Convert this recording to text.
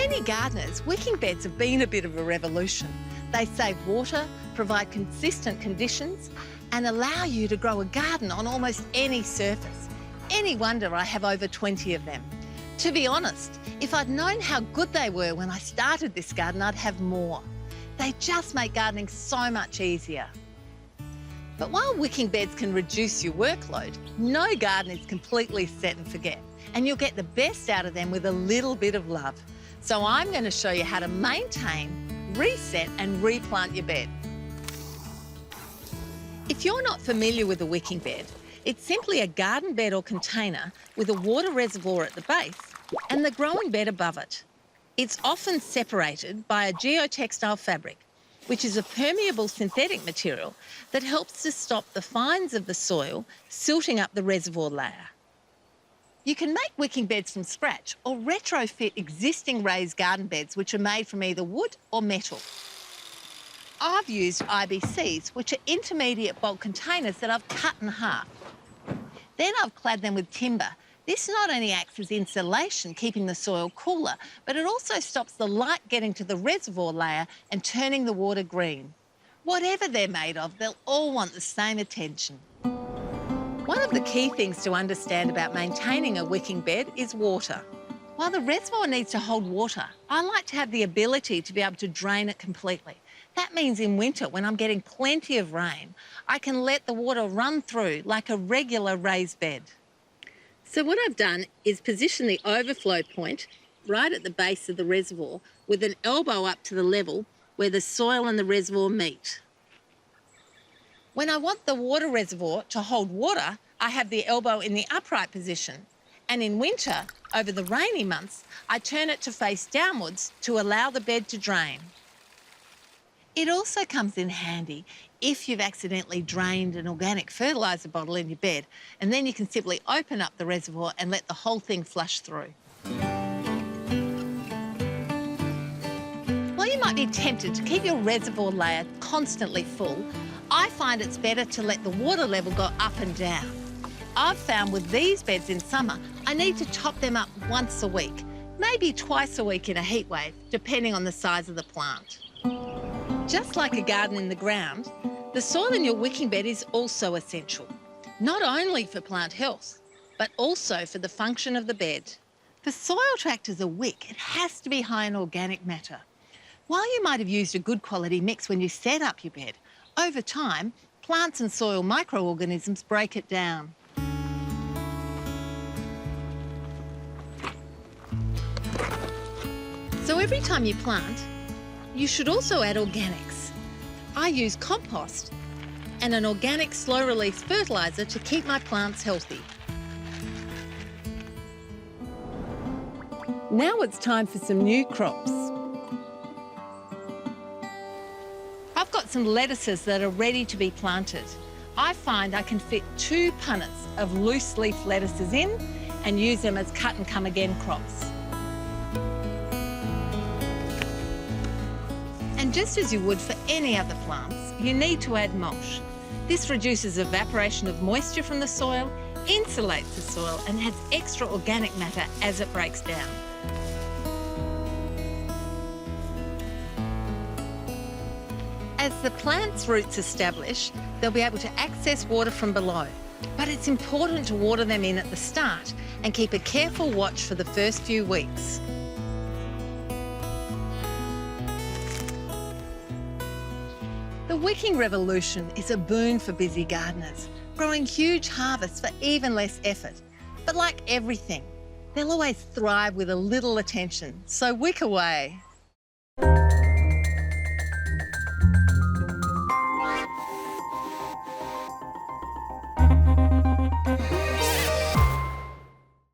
many gardeners, wicking beds have been a bit of a revolution. They save water, provide consistent conditions, and allow you to grow a garden on almost any surface. Any wonder I have over 20 of them. To be honest, if I'd known how good they were when I started this garden, I'd have more. They just make gardening so much easier. But while wicking beds can reduce your workload, no garden is completely set and forget, and you'll get the best out of them with a little bit of love. So I'm going to show you how to maintain, reset and replant your bed. If you're not familiar with a wicking bed, it's simply a garden bed or container with a water reservoir at the base and the growing bed above it. It's often separated by a geotextile fabric, which is a permeable synthetic material that helps to stop the fines of the soil silting up the reservoir layer. You can make wicking beds from scratch or retrofit existing raised garden beds which are made from either wood or metal. I've used IBCs, which are intermediate bulk containers that I've cut in half. Then I've clad them with timber. This not only acts as insulation, keeping the soil cooler, but it also stops the light getting to the reservoir layer and turning the water green. Whatever they're made of, they'll all want the same attention. One of the key things to understand about maintaining a wicking bed is water. While the reservoir needs to hold water, I like to have the ability to be able to drain it completely. That means in winter, when I'm getting plenty of rain, I can let the water run through like a regular raised bed. So what I've done is position the overflow point right at the base of the reservoir with an elbow up to the level where the soil and the reservoir meet. When I want the water reservoir to hold water, I have the elbow in the upright position. And in winter, over the rainy months, I turn it to face downwards to allow the bed to drain. It also comes in handy if you've accidentally drained an organic fertiliser bottle in your bed, and then you can simply open up the reservoir and let the whole thing flush through. While you might be tempted to keep your reservoir layer constantly full, I find it's better to let the water level go up and down. I've found with these beds in summer, I need to top them up once a week, maybe twice a week in a heat wave, depending on the size of the plant. Just like a garden in the ground, the soil in your wicking bed is also essential, not only for plant health, but also for the function of the bed. For soil to act as a wick, it has to be high in organic matter. While you might have used a good quality mix when you set up your bed, over time, plants and soil microorganisms break it down. So every time you plant, you should also add organics. I use compost and an organic slow-release fertiliser to keep my plants healthy. Now it's time for some new crops. I've got some lettuces that are ready to be planted. I find I can fit 2 punnets of loose leaf lettuces in and use them as cut and come again crops. And just as you would for any other plants, you need to add mulch. This reduces evaporation of moisture from the soil, insulates the soil and adds extra organic matter as it breaks down. As the plant's roots establish, they'll be able to access water from below. But it's important to water them in at the start and keep a careful watch for the first few weeks. The wicking revolution is a boon for busy gardeners, growing huge harvests for even less effort. But like everything, they'll always thrive with a little attention, so wick away.